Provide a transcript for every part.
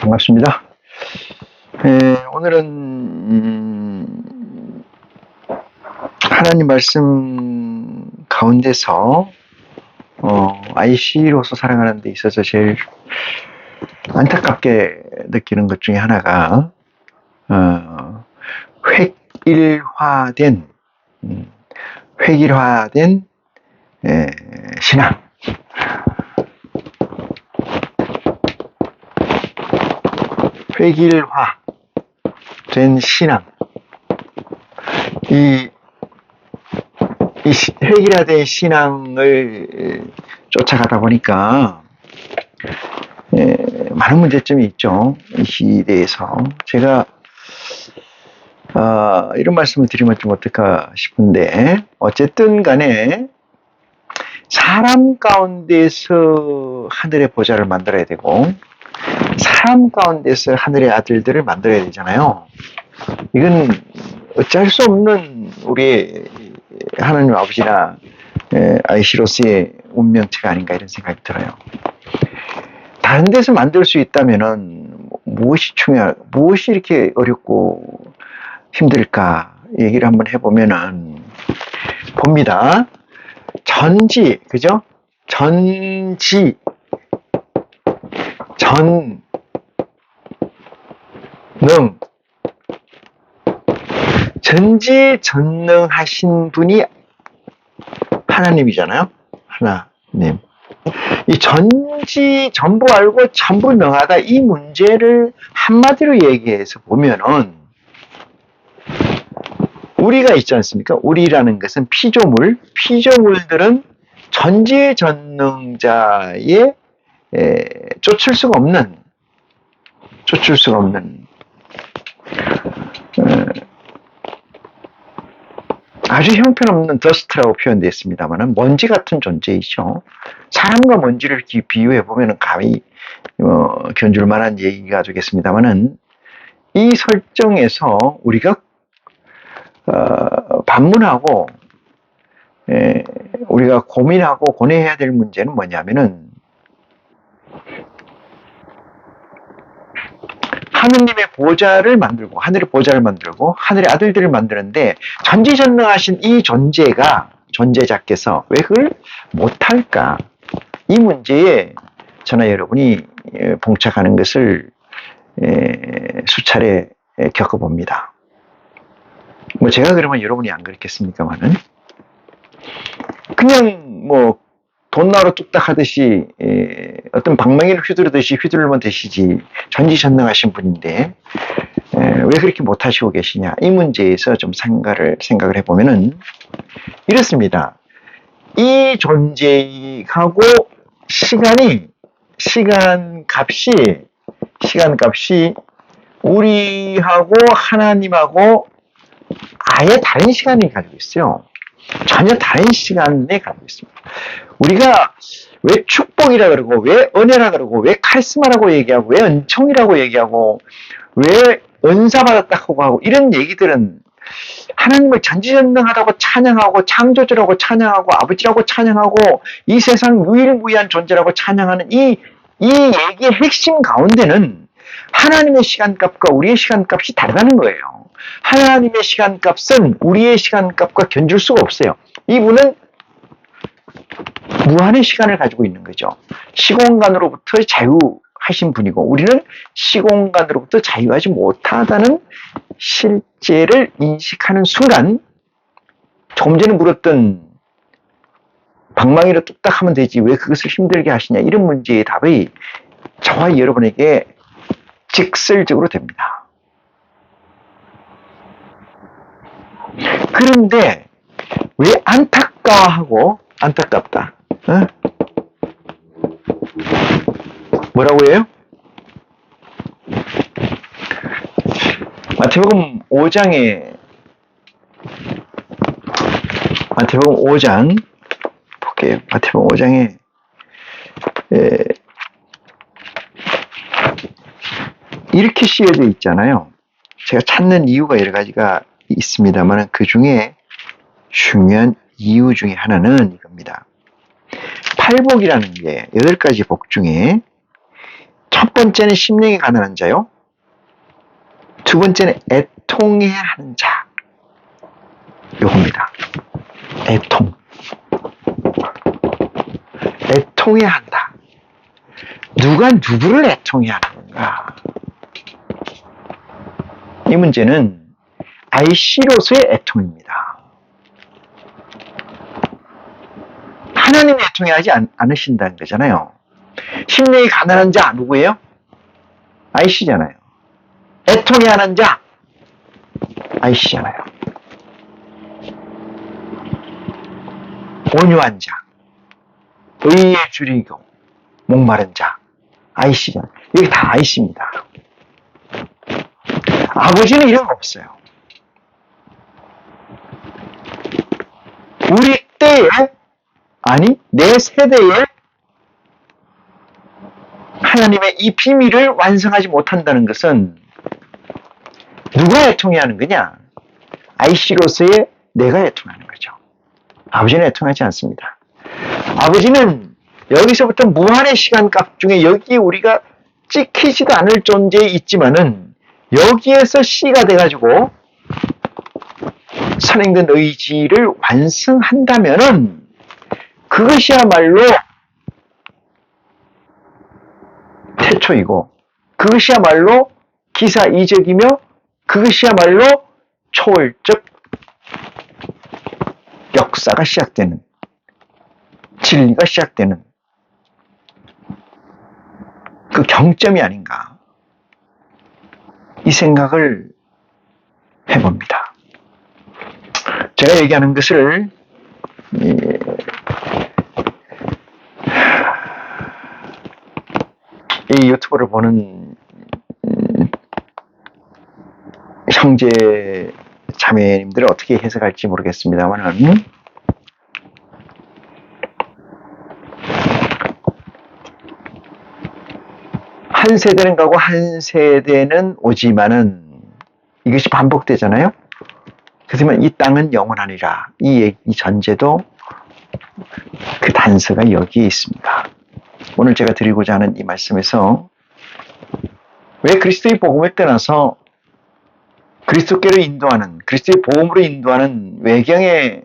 반갑습니다. 오늘은 하나님 말씀 가운데서 IC로서 살아가는 데 있어서 제일 안타깝게 느끼는 것 중에 하나가 획일화된 신앙. 획일화된 신앙. 이 획일화된 신앙을 쫓아가다 보니까 많은 문제점이 있죠. 이 시대에서. 제가 이런 말씀을 드리면 좀 어떨까 싶은데, 어쨌든 간에 사람 가운데서 하늘의 보좌를 만들어야 되고, 사람 가운데서 하늘의 아들들을 만들어야 되잖아요. 이건 어쩔 수 없는 우리 하나님 아버지나 IC로서의 운명체가 아닌가 이런 생각이 들어요. 다른 데서 만들 수 있다면은 무엇이 무엇이 이렇게 어렵고 힘들까 얘기를 한번 해보면은 봅니다. 전지, 그죠? 전능, 전지전능하신 분이 하나님이잖아요. 하나님. 이 전부 알고 전부 능하다, 이 문제를 한마디로 얘기해서 보면은 우리가 있지 않습니까? 우리라는 것은 피조물들은 전지전능자의 쫓을 수가 없는 아주 형편없는 더스트라고 표현되어 있습니다만 먼지 같은 존재이죠. 사람과 먼지를 비유해 보면 감히 견줄 만한 얘기가 되겠습니다만 이 설정에서 우리가 반문하고 우리가 고민하고 고뇌해야 될 문제는 뭐냐면은 하느님의 보좌를 만들고 하늘의 보좌를 만들고 하늘의 아들들을 만드는데 전지전능하신 이 존재자께서 왜 그걸 못할까? 이 문제에 저나 여러분이 봉착하는 것을 수차례 겪어봅니다. 뭐 제가 그러면 여러분이 안 그렇겠습니까만은 그냥 뭐 돈나로 뚝딱 하듯이 어떤 방망이를 휘두르듯이 휘두르면 되시지 전지전능하신 분인데 왜 그렇게 못하시고 계시냐, 이 문제에서 좀 생각을 해보면은 이렇습니다. 이 존재하고 시간값이 우리하고 하나님하고 아예 다른 시간을 가지고 있어요. 전혀 다른 시간에 가지고 있습니다. 우리가 왜 축복이라 그러고 왜 은혜라 그러고 왜 카리스마라고 얘기하고 왜 은총이라고 얘기하고 왜 은사 받았다고 하고 이런 얘기들은 하나님을 전지전능하다고 찬양하고 창조주라고 찬양하고 아버지라고 찬양하고 이 세상 유일무이한 존재라고 찬양하는 이 얘기의 핵심 가운데는 하나님의 시간값과 우리의 시간값이 다르다는 거예요. 하나님의 시간값은 우리의 시간값과 견줄 수가 없어요. 이분은 무한의 시간을 가지고 있는 거죠. 시공간으로부터 자유하신 분이고 우리는 시공간으로부터 자유하지 못하다는 실제를 인식하는 순간, 조금 전에 물었던 방망이로 뚝딱 하면 되지 왜 그것을 힘들게 하시냐, 이런 문제의 답이 저와 여러분에게 직설적으로 됩니다. 그런데 왜 안타깝다? 뭐라고 해요? 마태복음 5장 볼게요. 마태복음 5장에 이렇게 씌어져 있잖아요. 제가 찾는 이유가 여러 가지가 있습니다만 그 중에 중요한 이유 중에 하나는 이겁니다. 팔복이라는 게 8가지 복 중에 첫 번째는 심령이 가난한 자요. 두 번째는 애통해야 하는 자. 요겁니다. 애통. 애통해야 한다. 누가 누구를 애통해야 하는 건가? 이 문제는 IC로서의 애통입니다. 하나님이 애통해하지 않으신다는 거잖아요. 심령이 가난한 자 누구예요? IC잖아요. 애통해야 하는 자 IC잖아요. 온유한 자, 의에 줄이고 목마른 자 IC잖아요. 이게 다 IC입니다. 아버지는 이런 거 없어요. 우리 때에, 아니 내 세대에 하나님의 이 비밀을 완성하지 못한다는 것은 누가 애통해야 하는 거냐? IC로서의 내가 애통하는 거죠. 아버지는 애통하지 않습니다. 아버지는 여기서부터 무한의 시간값 중에 여기 우리가 찍히지도 않을 존재에 있지만은 여기에서 C가 돼가지고 선행된 의지를 완성한다면은 그것이야말로 태초이고 그것이야말로 기사이적이며 그것이야말로 초월적 역사가 시작되는 진리가 시작되는 그 경점이 아닌가 이 생각을 해봅니다. 제가 얘기하는 것을 이 유튜브를 보는 형제 자매님들이 어떻게 해석할지 모르겠습니다만 한 세대는 가고 한 세대는 오지만은 이것이 반복되잖아요. 그렇지만 이 땅은 영원하니라. 이 전제도 그 단서가 여기에 있습니다. 오늘 제가 드리고자 하는 이 말씀에서 왜 그리스도의 복음을 떠나서 그리스도께로 인도하는 그리스도의 복음으로 인도하는 외경에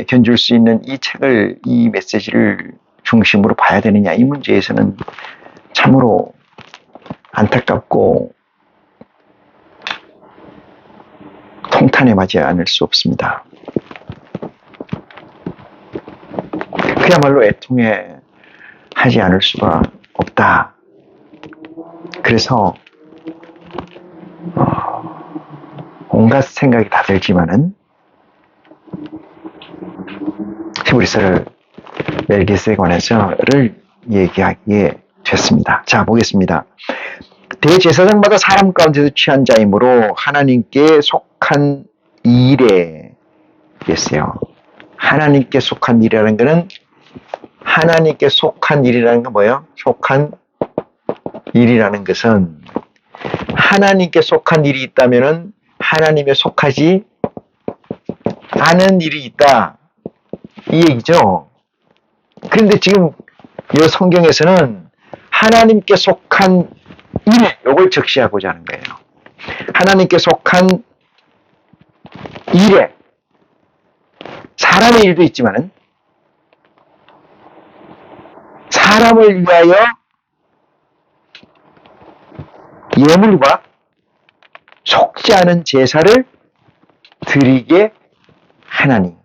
견줄 수 있는 이 책을 이 메시지를 중심으로 봐야 되느냐 이 문제에서는 참으로 안타깝고 통탄에 맞지 않을 수 없습니다. 그야말로 애통해 하지 않을 수가 없다. 그래서 온갖 생각이 다 들지만은 히브리서를 멜기세덱에 관해서를 얘기하기에 됐습니다. 자, 보겠습니다. 대제사장마다 사람 가운데서 취한 자이므로 하나님께 속한 일에 됐어요. 하나님께 속한 일이라는 것은 하나님께 속한 일이라는 건 뭐예요? 속한 일이라는 것은 하나님께 속한 일이 있다면은 하나님에 속하지 않은 일이 있다. 이 얘기죠. 그런데 지금 이 성경에서는 하나님께 속한 일, 요걸 적시하고자 하는 거예요. 하나님께 속한 일에 사람의 일도 있지만은 사람을 위하여 예물과 속지 않은 제사를 드리게 하나니.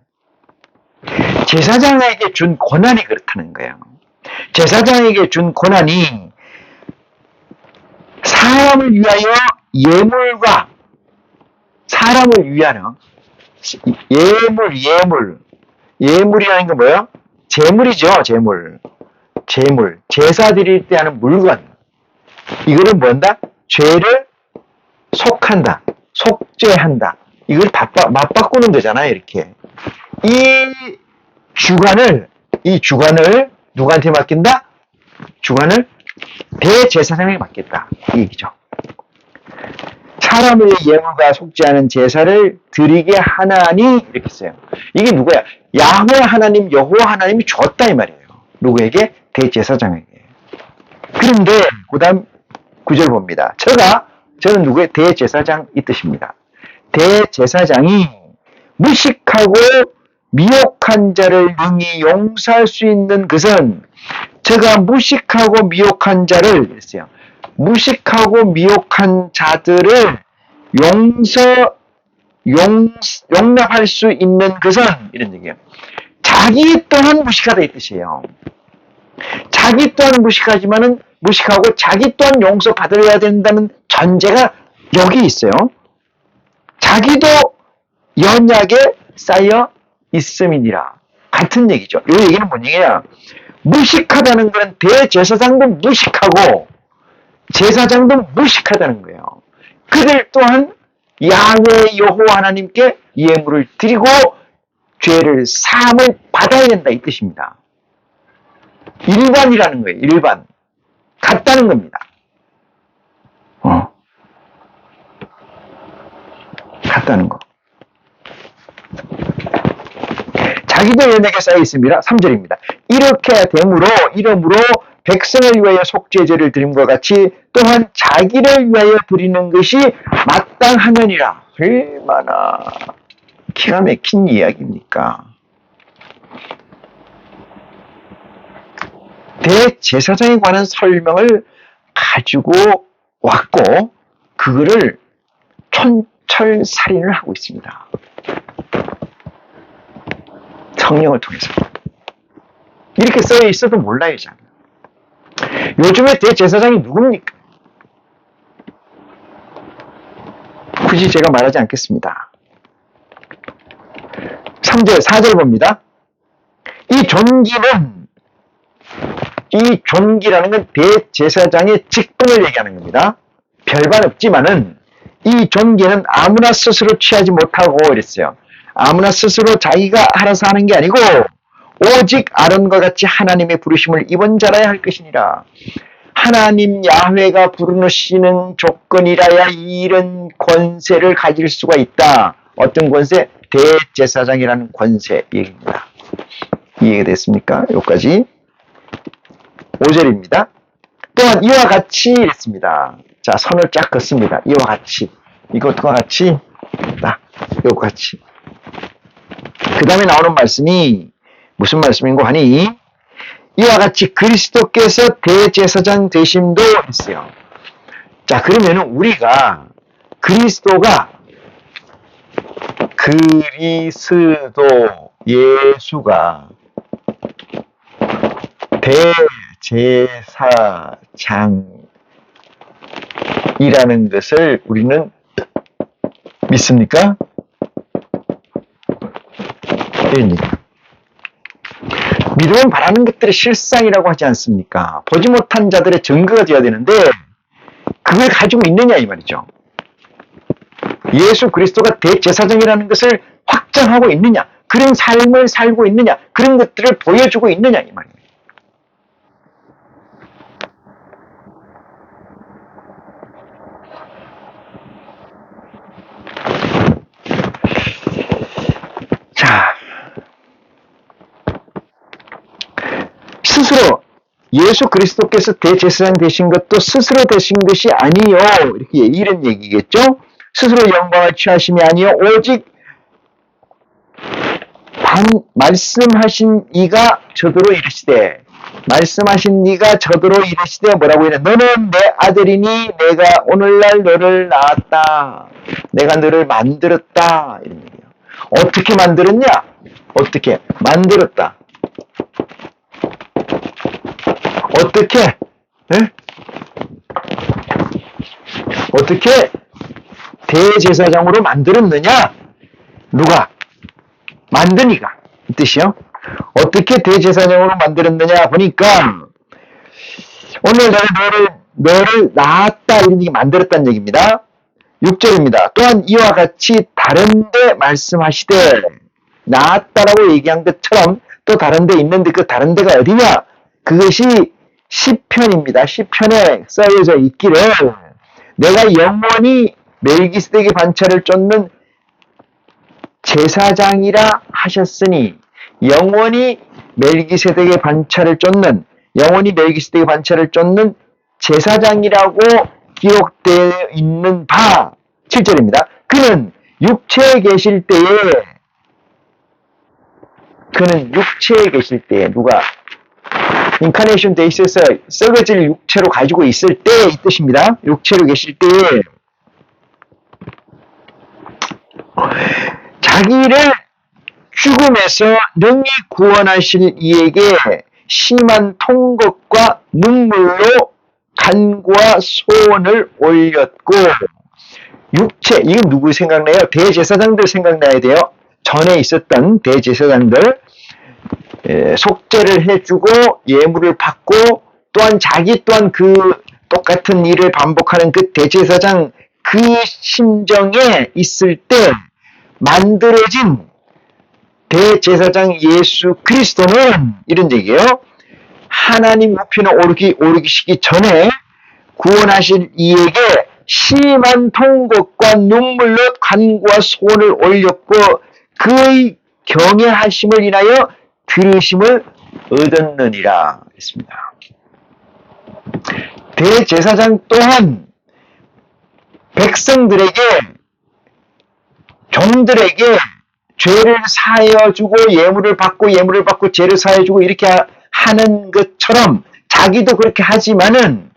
제사장에게 준 권한이 그렇다는 거예요. 제사장에게 준 권한이 사람을 위하여 예물과 사람을 위하여 예물이라는 건 뭐예요? 재물이죠. 재물. 제사 드릴 때 하는 물건. 이거는 뭔다? 죄를 속한다. 속죄한다. 이걸 맞바꾸는 거잖아요. 이렇게. 이 주관을 누구한테 맡긴다? 주관을 대제사장에게 맡겼다. 이 얘기죠. 사람을 예물과 속지 않은 제사를 드리게 하나니 이렇게 써요. 이게 누구야? 야훼 하나님, 여호와 하나님이 줬다 이 말이에요. 누구에게? 대제사장에게. 그런데 그 다음 구절 봅니다. 저는 누구의 대제사장 이 뜻입니다. 대제사장이 무식하고 미혹한 자를 능히 용서할 수 있는 것은 제가 무식하고 미혹한 자를 했어요. 무식하고 미혹한 자들을 용납할 수 있는 것은 이런 얘기예요. 자기 또한 무식하다 이 뜻이에요. 자기 또한 무식하고 자기 또한 용서받아야 된다는 전제가 여기 있어요. 자기도 연약에 쌓여 있음이니라. 같은 얘기죠. 이 얘기는 뭔 얘기냐? 무식하다는 건 대제사장도 무식하고 제사장도 무식하다는 거예요. 그들 또한 야훼 여호와 하나님께 예물을 드리고 죄를 사함을 받아야 된다 이 뜻입니다. 일반이라는 거예요. 일반. 같다는 겁니다. 같다는 거. 자기도 연약에 쌓여 있습니다. 3절입니다. 이렇게 됨으로 이러므로 백성을 위하여 속죄제를 드림과 같이 또한 자기를 위하여 드리는 것이 마땅하느니라. 얼마나 기가 막힌 이야기입니까? 대제사장에 관한 설명을 가지고 왔고 그거를 촌철살인을 하고 있습니다. 성령을 통해서. 이렇게 써 있어도 몰라요, 잘. 요즘에 대제사장이 누굽니까? 굳이 제가 말하지 않겠습니다. 3절, 4절 봅니다. 이 존귀라는 건 대제사장의 직분을 얘기하는 겁니다. 별반 없지만은 이 존귀는 아무나 스스로 취하지 못하고 이랬어요. 아무나 스스로 자기가 알아서 하는 게 아니고 오직 아론과 같이 하나님의 부르심을 입은 자라야 할 것이니라. 하나님 야훼가 부르시는 조건이라야 이런 권세를 가질 수가 있다. 어떤 권세? 대제사장이라는 권세 얘기입니다. 이해가 됐습니까? 여기까지. 5절입니다. 또한 이와 같이 했습니다. 자, 선을 쫙 긋습니다. 이와 같이. 이것과 같이. 이것과 같이. 그 다음에 나오는 말씀이 무슨 말씀인고 하니 이와 같이 그리스도께서 대제사장 되심도 있어요. 자, 그러면은 우리가 그리스도 예수가 대제사장이라는 것을 우리는 믿습니까? 믿으면 바라는 것들이 실상이라고 하지 않습니까? 보지 못한 자들의 증거가 되어야 되는데 그걸 가지고 있느냐 이 말이죠. 예수 그리스도가 대제사장이라는 것을 확장하고 있느냐, 그런 삶을 살고 있느냐, 그런 것들을 보여주고 있느냐 이 말입니다. 자, 스스로 예수 그리스도께서 대제사장 되신 것도 스스로 되신 것이 아니요. 이렇게 이런 얘기겠죠. 스스로 영광을 취하심이 아니요. 오직 말씀하신 이가 저더러 이르시되 뭐라고 이래? 너는 내 아들이니 내가 오늘날 너를 낳았다. 내가 너를 만들었다. 이런 얘기예요. 어떻게 만들었냐? 어떻게 만들었다. 어떻게? 네? 어떻게 대제사장으로 만들었느냐? 누가? 만든 이가. 이 뜻이요. 어떻게 대제사장으로 만들었느냐 보니까 오늘 너를 낳았다 이런 얘기 만들었다는 얘기입니다. 6절입니다. 또한 이와 같이 다른데 말씀하시되 낳았다라고 얘기한 것처럼 또 다른데 있는데 그 다른 데가 어디냐? 그것이 시편입니다. 시편에 써져 있기를 내가 영원히 멜기스덱의 반차를 쫓는 제사장이라 하셨으니 영원히 멜기세덱의 반차를 쫓는 영원히 멜기세덱의 반차를 쫓는 제사장이라고 기록되어 있는 바 7절입니다. 그는 육체에 계실 때에 누가 인카네이션 데이스에서 썩어질 육체로 가지고 있을 때 이 뜻입니다. 육체로 계실 때에 자기를 죽음에서 능히 구원하실 이에게 심한 통곡과 눈물로 간구와 소원을 올렸고 육체, 이건 누구 생각나요? 대제사장들 생각나야 돼요. 전에 있었던 대제사장들 속죄를 해주고 예물을 받고 또한 자기 또한 그 똑같은 일을 반복하는 그 대제사장 그 심정에 있을 때 만들어진 대제사장 예수 그리스도는 이런 얘기예요. 하나님 우편에 오르기시기 전에 구원하실 이에게 심한 통곡과 눈물로 간구와 소원을 올렸고 그의 경외하심을 인하여 들으심을 얻었느니라 했습니다. 대제사장 또한 백성들에게 종들에게 죄를 사하여주고 예물을 받고 죄를 사하여주고 이렇게 하는 것처럼 자기도 그렇게 하지만은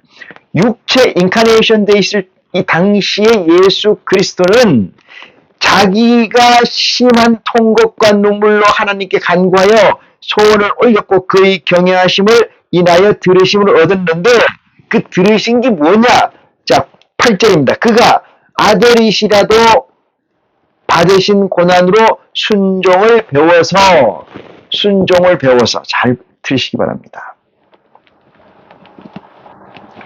육체 인카네이션 돼 있을 이 당시에 예수 그리스도는 자기가 심한 통곡과 눈물로 하나님께 간구하여 소원을 올렸고 그의 경외하심을 인하여 들으심을 얻었는데 그 들으신 게 뭐냐? 자, 8절입니다. 그가 아들이시라도 받으신 고난으로 순종을 배워서 잘 들으시기 바랍니다.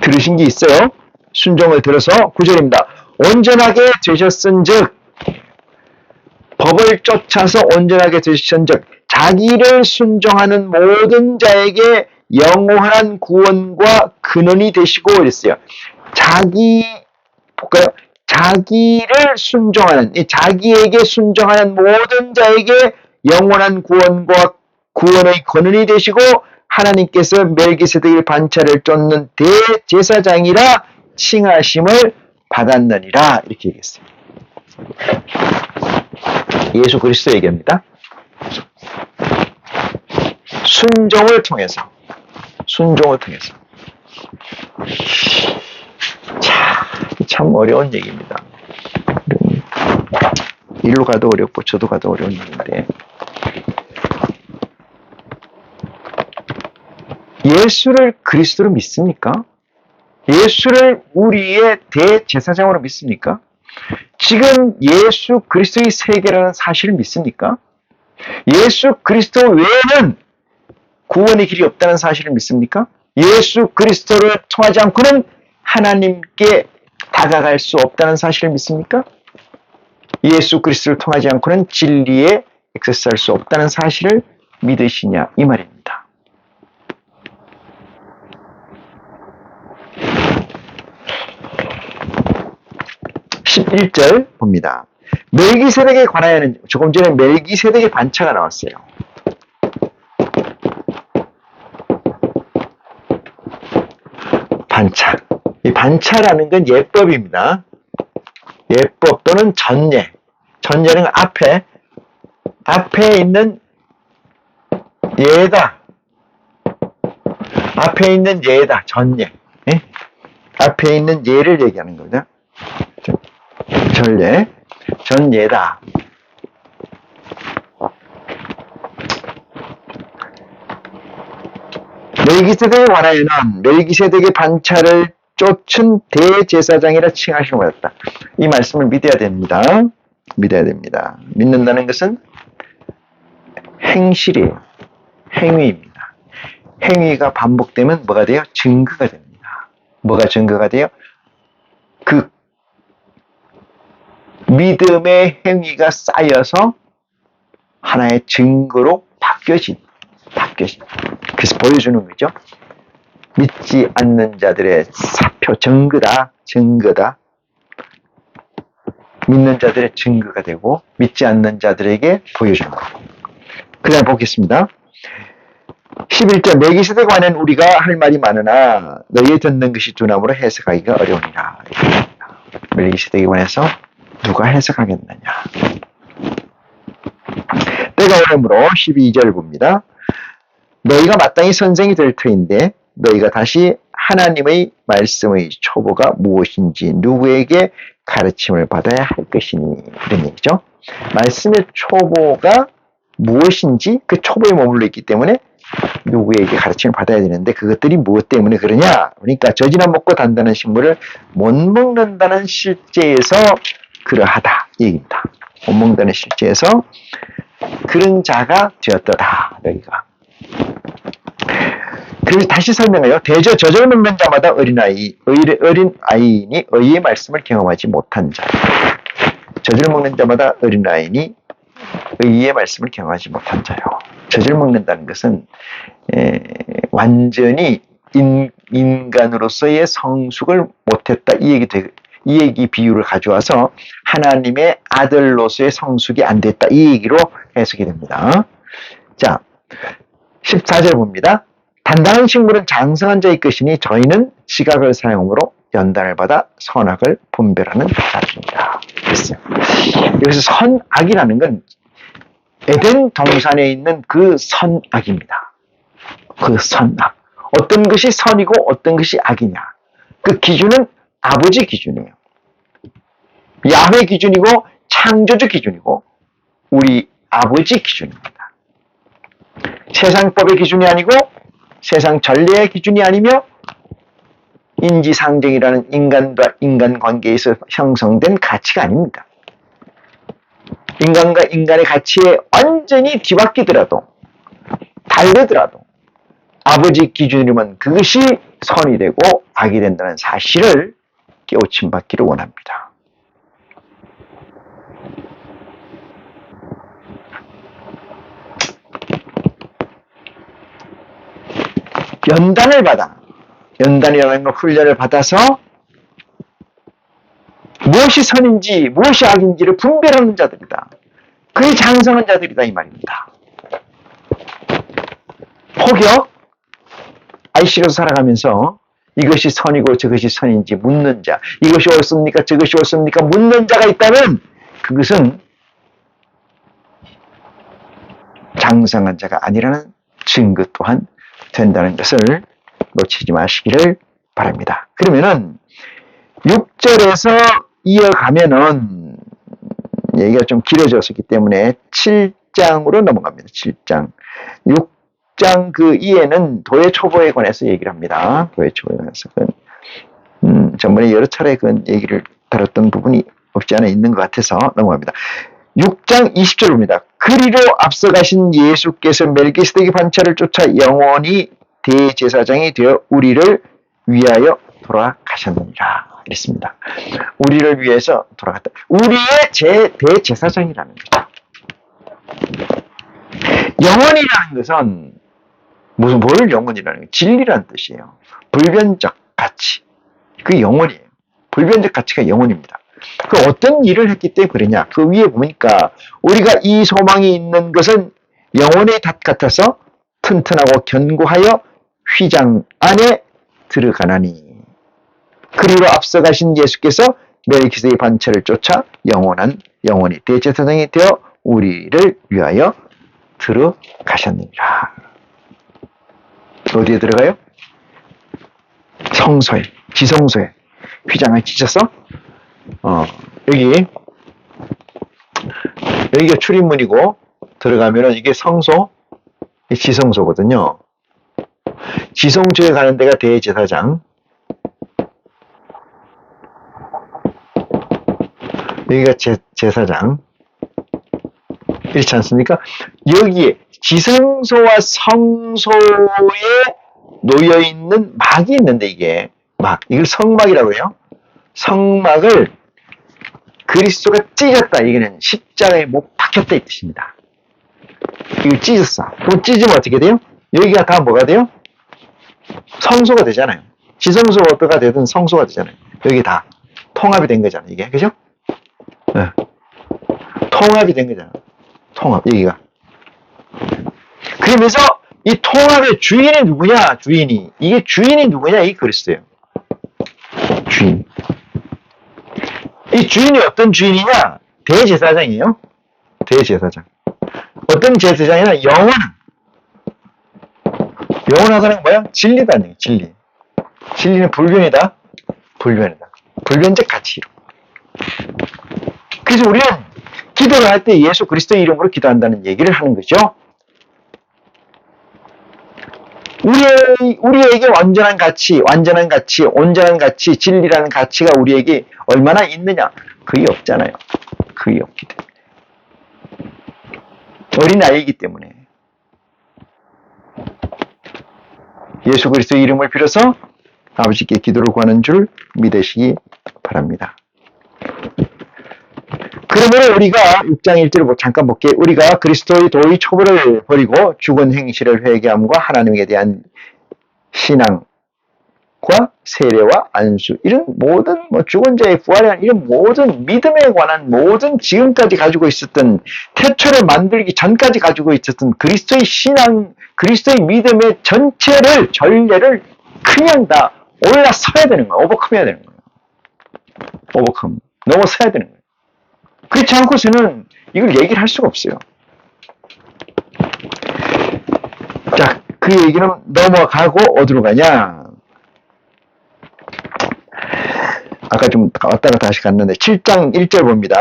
들으신 게 있어요. 순종을 들어서 9절입니다. 온전하게 되셨은즉 법을 쫓아서 온전하게 되셨은즉 자기를 순종하는 모든 자에게 영원한 구원과 근원이 되시고 이랬어요. 볼까요? 자기를 순종하는, 자기에게 순종하는 모든 자에게 영원한 구원과 구원의 근원이 되시고 하나님께서 멜기세덱의 반차를 쫓는 대제사장이라 칭하심을 받았느니라 이렇게 얘기했어요. 예수 그리스도 얘기합니다. 순종을 통해서 참 어려운 얘기입니다. 일로 가도 어렵고 저도 가도 어려운 얘기인데 예수를 그리스도로 믿습니까? 예수를 우리의 대제사장으로 믿습니까? 지금 예수 그리스도의 세계라는 사실을 믿습니까? 예수 그리스도 외에는 구원의 길이 없다는 사실을 믿습니까? 예수 그리스도를 통하지 않고는 하나님께 다가갈 수 없다는 사실을 믿습니까? 예수 그리스도를 통하지 않고는 진리에 액세스할 수 없다는 사실을 믿으시냐 이 말입니다. 11절 봅니다. 멜기세덱에 관하여는 조금 전에 멜기세덱의 반차가 나왔어요. 반차. 이 반차라는 건 예법입니다. 예법 또는 전례. 전례는 앞에 있는 예다. 앞에 있는 예다. 전례. 예? 앞에 있는 예를 얘기하는 거죠. 전례. 전예다. 멜기세덱에 관하여는 멜기세덱의 반차를 쫓은 대제사장이라 칭하심을 받았다. 이 말씀을 믿어야 됩니다. 믿어야 됩니다. 믿는다는 것은 행실이에요. 행위입니다. 행위가 반복되면 뭐가 돼요? 증거가 됩니다. 뭐가 증거가 돼요? 그 믿음의 행위가 쌓여서 하나의 증거로 바뀌어진. 그래서 보여주는 거죠. 믿지 않는 자들의 사표, 증거다. 믿는 자들의 증거가 되고 믿지 않는 자들에게 보여주는 거고. 그 다음 보겠습니다. 11절 멜기세덱 관엔 우리가 할 말이 많으나 너희 듣는 것이 두나무로 해석하기가 어려우니라. 멜기세덱에 관해서 누가 해석하겠느냐. 때가 오므로 12절 봅니다. 너희가 마땅히 선생이 될 터인데 너희가 다시 하나님의 말씀의 초보가 무엇인지 누구에게 가르침을 받아야 할 것이니 이런 얘기죠. 말씀의 초보가 무엇인지 그 초보에 머물러 있기 때문에 누구에게 가르침을 받아야 되는데 그것들이 무엇 때문에 그러냐. 그러니까 젖이나 먹고 단다는 식물을 못 먹는다는 실제에서 그러하다 이 얘기입니다. 못 먹는다는 실제에서 그런 자가 되었더라 너희가. 그래서 다시 설명해요. 대저 젖을 먹는 자마다 어린아이니 의의 말씀을 경험하지 못한 자. 젖을 먹는 자마다 어린아이니 의의 말씀을 경험하지 못한 자요. 젖을 먹는다는 것은 완전히 인간으로서의 성숙을 못했다 이 얘기 비유를 가져와서 하나님의 아들로서의 성숙이 안 됐다 이 얘기로 해석이 됩니다. 자, 14절 봅니다. 단단한 식물은 장성한 자의 것이니 저희는 지각을 사용으로 연단을 받아 선악을 분별하는 자들입니다. 그랬어요. 여기서 선악이라는 건 에덴 동산에 있는 그 선악입니다. 그 선악. 어떤 것이 선이고 어떤 것이 악이냐. 그 기준은 아버지 기준이에요. 야훼 기준이고 창조주 기준이고 우리 아버지 기준입니다. 세상법의 기준이 아니고 세상 전례의 기준이 아니며 인지상정이라는 인간과 인간 관계에서 형성된 가치가 아닙니다. 인간과 인간의 가치에 완전히 뒤바뀌더라도 다르더라도 아버지 기준이면 그것이 선이 되고 악이 된다는 사실을 깨우침 받기를 원합니다. 연단을 받아. 연단이라는 걸 훈련을 받아서 무엇이 선인지 무엇이 악인지를 분별하는 자들이다. 그게 장성한 자들이다 이 말입니다. 혹여 IC로 살아가면서 이것이 선이고 저것이 선인지 묻는 자, 이것이 옳습니까 저것이 옳습니까 묻는 자가 있다면 그것은 장성한 자가 아니라는 증거 또한 된다는 것을 놓치지 마시기를 바랍니다. 그러면은 6절에서 이어가면은 얘기가 좀 길어졌기 때문에 7장으로 넘어갑니다. 7장. 6장 그 이에는 도의 초보에 관해서 얘기를 합니다. 도의 초보에 관해서. 전번에 여러 차례 그 얘기를 다뤘던 부분이 없지 않아 있는 것 같아서 넘어갑니다. 6장 20절입니다. 그리로 앞서가신 예수께서 멜기세덱의 반차를 쫓아 영원히 대제사장이 되어 우리를 위하여 돌아가셨느니라. 그랬습니다. 우리를 위해서 돌아갔다. 우리의 대제사장이라는 거죠. 영원이라는 것은 뭘 영원이라는 거예요? 진리라는 뜻이에요. 불변적 가치. 그 영원이에요. 불변적 가치가 영원입니다. 그 어떤 일을 했기 때문에 그러냐? 그 위에 보니까 우리가 이 소망이 있는 것은 영혼의 닷 같아서 튼튼하고 견고하여 휘장 안에 들어가나니. 그리로 앞서가신 예수께서 멜기세덱의 반차를 쫓아 영원히 대제사장이 되어 우리를 위하여 들어가셨느니라. 어디에 들어가요? 성소에, 지성소에 휘장을 찢어서 여기가 출입문이고 들어가면은 이게 성소, 지성소거든요. 지성소에 가는 데가 대제사장. 여기가 제사장. 그렇지 않습니까? 여기에 지성소와 성소에 놓여있는 막이 있는데 이게 이걸 성막이라고 해요. 성막을 그리스도가 찢었다. 이거는 십자가에 못 박혔다 이 뜻입니다. 이걸 찢었어. 그럼 찢으면 어떻게 돼요? 여기가 다 뭐가 돼요? 성소가 되잖아요. 지성소가 어떠가 되든 성소가 되잖아요. 여기 다 통합이 된 거잖아요. 이게 그죠? 네. 통합이 된 거잖아요. 통합 여기가. 그러면서 이 통합의 주인이 누구냐? 주인이. 이게 주인이 누구냐? 이 그리스도예요. 주인. 이 주인이 어떤 주인이냐? 대제사장이에요. 대제사장. 어떤 제사장이냐? 영원하다는 뭐야? 진리다는 얘기야, 진리. 진리는 불변이다. 불변이다. 불변적 가치로. 그래서 우리는 기도를 할 때 예수 그리스도의 이름으로 기도한다는 얘기를 하는 거죠. 우리에게 온전한 가치, 진리라는 가치가 우리에게 얼마나 있느냐? 그게 없잖아요. 그게 없기 때문에. 어린아이이기 때문에. 예수 그리스도의 이름을 빌어서 아버지께 기도를 구하는 줄 믿으시기 바랍니다. 그러므로 우리가 6장 1절을 잠깐 볼게요. 우리가 그리스도의 도의 초벌을 버리고 죽은 행실을 회개함과 하나님에 대한 신앙과 세례와 안수, 이런 모든 죽은 자의 부활에 대한 이런 모든 믿음에 관한 모든 지금까지 가지고 있었던, 태초를 만들기 전까지 가지고 있었던 그리스도의 신앙, 그리스도의 믿음의 전체를, 전례를 그냥 다 올라서야 되는 거예요. 오버컴해야 되는 거예요. 오버컴. 넘어서야 되는 거예요. 그렇지 않고서는 이걸 얘기를 할 수가 없어요. 자, 그 얘기는 넘어가고 어디로 가냐? 아까 좀 왔다가 다시 갔는데 7장 1절 봅니다.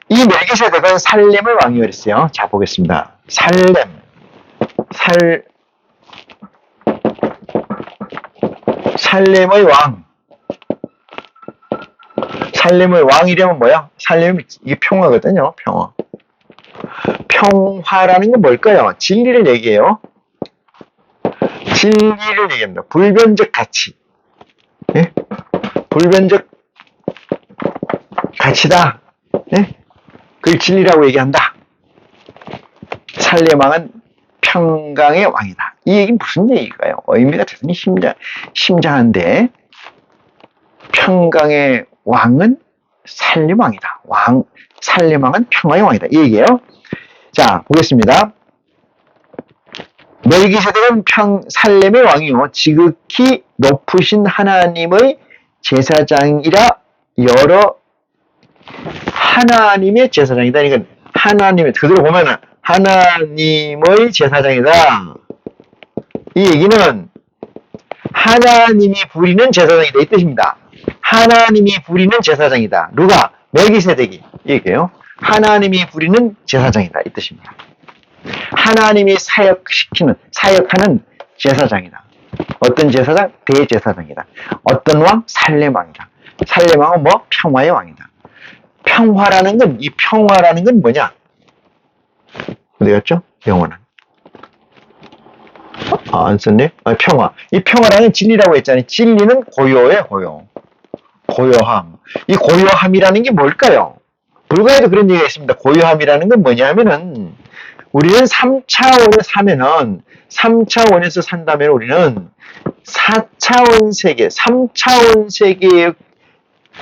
이 멜기세덱은 살렘의 왕이었어요. 자, 보겠습니다. 살렘의 왕. 살렘의 왕이려면 뭐야? 살렘이 이게 평화거든요. 평화. 평화라는 건 뭘까요? 진리를 얘기해요. 진리를 얘기합니다. 불변적 가치. 예? 불변적 가치다. 예? 그걸 진리라고 얘기한다. 살렘 왕은 평강의 왕이다. 이 얘기는 무슨 얘기일까요? 의미가 대단히 심장한데, 평강의 왕은 살렘 왕이다. 살렘 왕은 평화의 왕이다. 이 얘기예요. 자, 보겠습니다. 멜기세덱은 살렘의 왕이요 지극히 높으신 하나님의 제사장이라 여러 하나님의 제사장이다. 그러니까 하나님의, 그대로 보면은 하나님의 제사장이다. 이 얘기는 하나님이 부리는 제사장이다 이 뜻입니다. 하나님이 부리는 제사장이다. 누가? 멜기세덱이. 이 얘기예요. 하나님이 부리는 제사장이다 이 뜻입니다. 하나님이 사역하는 제사장이다. 어떤 제사장? 대제사장이다. 어떤 왕? 살렘 왕이다. 살렘 왕은 뭐? 평화의 왕이다. 평화라는 건 뭐냐? 어디 갔죠? 영원한. 안 썼네? 평화. 이 평화라는 진리라고 했잖아요. 진리는 고요예요, 고요. 고요함. 이 고요함이라는 게 뭘까요? 불가에도 그런 얘기가 있습니다. 고요함이라는 건 뭐냐면은, 우리는 3차원에서 산다면 우리는 4차원 세계, 3차원 세계의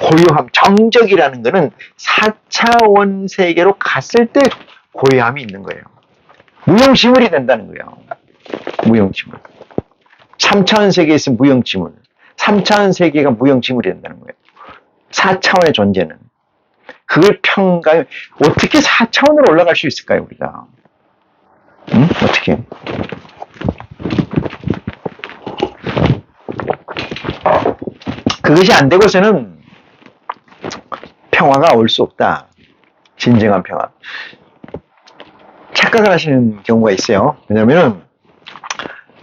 고요함, 정적이라는 것은 4차원 세계로 갔을 때 고요함이 있는 거예요. 무용지물이 된다는 거예요. 무용지물. 3차원 세계에 있으면 무용지물. 3차원 세계가 무용지물이 된다는 거예요. 4차원의 존재는. 그걸 어떻게 4차원으로 올라갈 수 있을까요, 우리가? 응? 어떻게? 그것이 안 되고서는 평화가 올 수 없다. 진정한 평화. 착각을 하시는 경우가 있어요. 왜냐면은,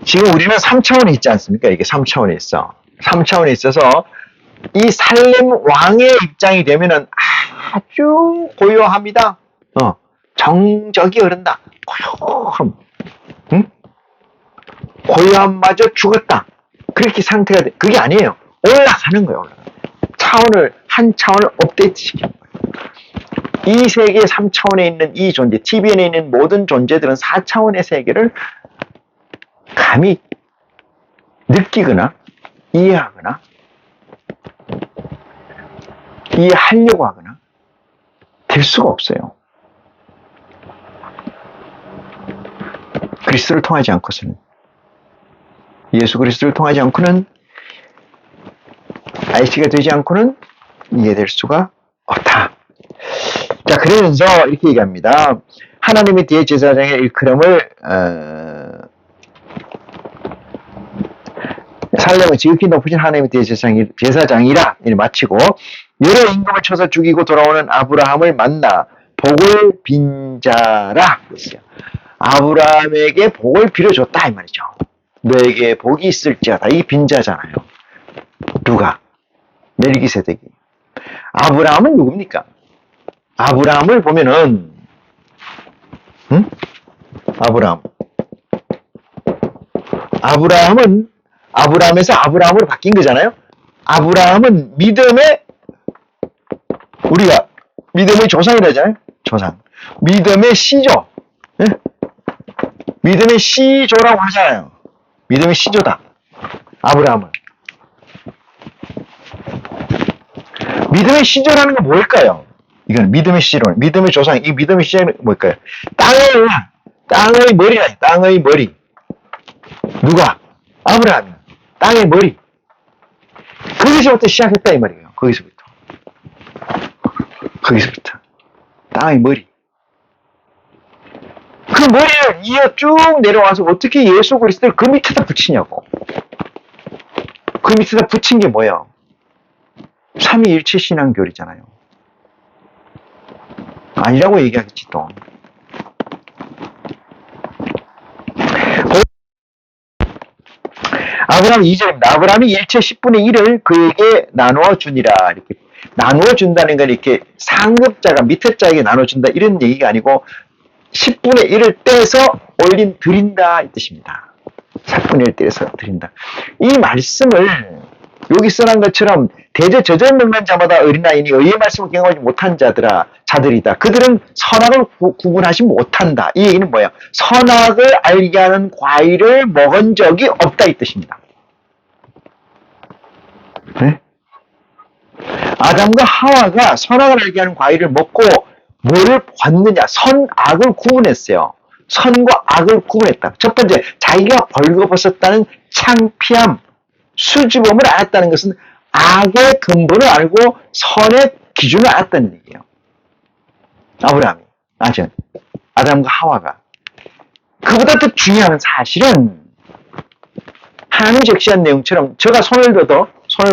지금 우리는 3차원에 있지 않습니까? 이게 3차원에 있어. 3차원에 있어서, 이 살렘 왕의 입장이 되면은 아주 고요합니다. 정적이 흐른다. 고요함. 응? 고요함마저 죽었다. 그렇게 상태가 돼. 그게 아니에요. 올라가는 거예요. 한 차원을 업데이트 시키는 거예요. 이 세계 3차원에 있는 이 존재, TVN에 있는 모든 존재들은 4차원의 세계를 감히 느끼거나 이해하거나 이해하려고 하거나 될 수가 없어요. 그리스도를 통하지 않고서는, 예수 그리스도를 통하지 않고는, IC가 되지 않고는 이해될 수가 없다. 자, 그러면서 이렇게 얘기합니다. 하나님의 대제사장의 일컬음을 살려면 지극히 높으신 하나님의 대제사장이라 마치고, 여러 임금을 쳐서 죽이고 돌아오는 아브라함을 만나 복을 빈 자라 그랬어요. 아브라함에게 복을 빌어줬다 이 말이죠. 너에게 복이 있을지어다. 이게 빈자잖아요. 누가? 멜기세덱이. 아브라함은 누굽니까? 아브라함을 보면은 아브라함은 아브라함에서 아브라함으로 바뀐 거잖아요. 아브라함은 우리가 믿음의 조상이라잖아요. 조상. 믿음의 시조. 네? 믿음의 시조라고 하잖아요. 믿음의 시조다. 아브라함은. 믿음의 시조라는 건 뭘까요? 이건 믿음의 시조, 믿음의 조상, 이 믿음의 시조는 뭘까요? 땅의 머리라, 땅의 머리. 누가? 아브라함이. 땅의 머리. 거기서부터 시작했다 이 말이에요. 거기서부터. 땅의 머리. 그 머리를 이어 쭉 내려와서 어떻게 예수 그리스도를 그 밑에다 붙이냐고. 그 밑에다 붙인 게 뭐야? 삼위일체 신앙교리잖아요. 아니라고 얘기하겠지 또. 아브라함 2절입니다. 아브라함이 일체 10분의 1을 그에게 나누어 주니라. 이렇게 나누어 준다는 건 이렇게 상급자가 밑에 자에게 나눠준다 이런 얘기가 아니고 10분의 1을 떼서 드린다 이 뜻입니다. 10분의 1 떼서 드린다. 이 말씀을 여기 써놓은 것처럼 대저 저절 먹는 자마다 어린아이니 의의 말씀을 경험하지 못한 자들이다. 그들은 선악을 구분하지 못한다. 이 얘기는 뭐예요? 선악을 알게 하는 과일을 먹은 적이 없다 이 뜻입니다. 네? 아담과 하와가 선악을 알게 하는 과일을 먹고 뭘 봤느냐? 선악을 구분했어요. 선과 악을 구분했다. 첫 번째, 자기가 벌거벗었다는 창피함, 수줍음을 알았다는 것은 악의 근본을 알고 선의 기준을 알았다는 얘기예요. 아브라함이, 아담과 하와가. 그보다 더 중요한 사실은 하나님이 적시한 내용처럼 저가 손을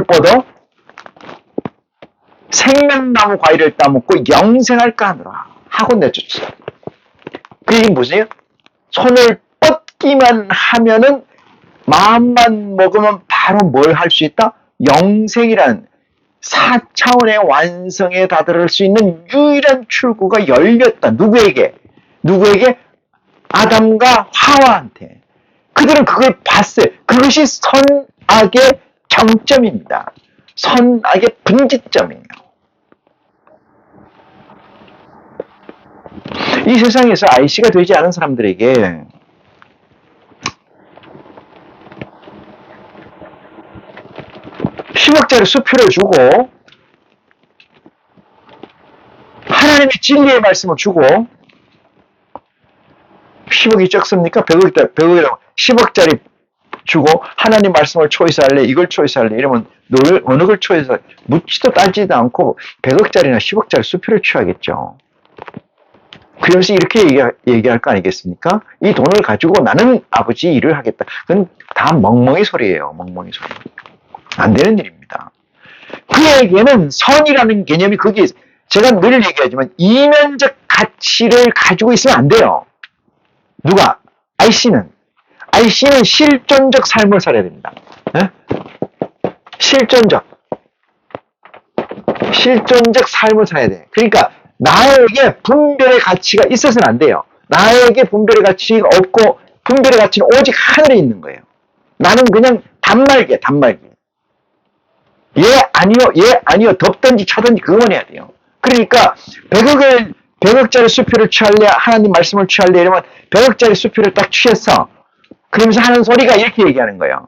뻗어 생명나무 과일을 따먹고 영생할까 하노라 하고 내쫓았어요. 그 얘기는 무엇이에요? 손을 뻗기만 하면은 마음만 먹으면 바로 뭘 할 수 있다? 영생이란 4차원의 완성에 다다를 수 있는 유일한 출구가 열렸다. 누구에게? 아담과 하와한테. 그들은 그걸 봤어요. 그것이 선악의 정점입니다. 선악의 분기점이에요. 이 세상에서 IC가 되지 않은 사람들에게 (10억짜리) 수표를 주고 하나님의 진리의 말씀을 주고 10억이 적습니까? 100억이라고 10억짜리 주고 하나님 말씀을 초이스할래? 이걸 초이스할래? 이러면 어느 걸 초이스할래? 묻지도 따지도 않고 100억짜리나 10억짜리 수표를 취하겠죠. 그러면서 이렇게 얘기할 거 아니겠습니까? 이 돈을 가지고 나는 아버지 일을 하겠다. 그건 다 멍멍이 소리예요. 멍멍이 소리. 안 되는 일입니다. 그에게는 선이라는 개념이 거기에 제가 늘 얘기하지만 이면적 가치를 가지고 있으면 안 돼요. 누가? IC는 실존적 삶을 살아야 됩니다. 네? 실존적 삶을 살아야 돼. 그러니까 나에게 분별의 가치가 있어서는 안 돼요. 나에게 분별의 가치가 없고 분별의 가치는 오직 하늘에 있는 거예요. 나는 그냥 단말기야. 예 아니요 덥든지 차든지 그것만 해야 돼요. 그러니까 100억짜리 수표를 취할래? 하나님 말씀을 취할래? 이러면 100억짜리 수표를 딱 취해서 그러면서 하는 소리가 이렇게 얘기하는 거예요.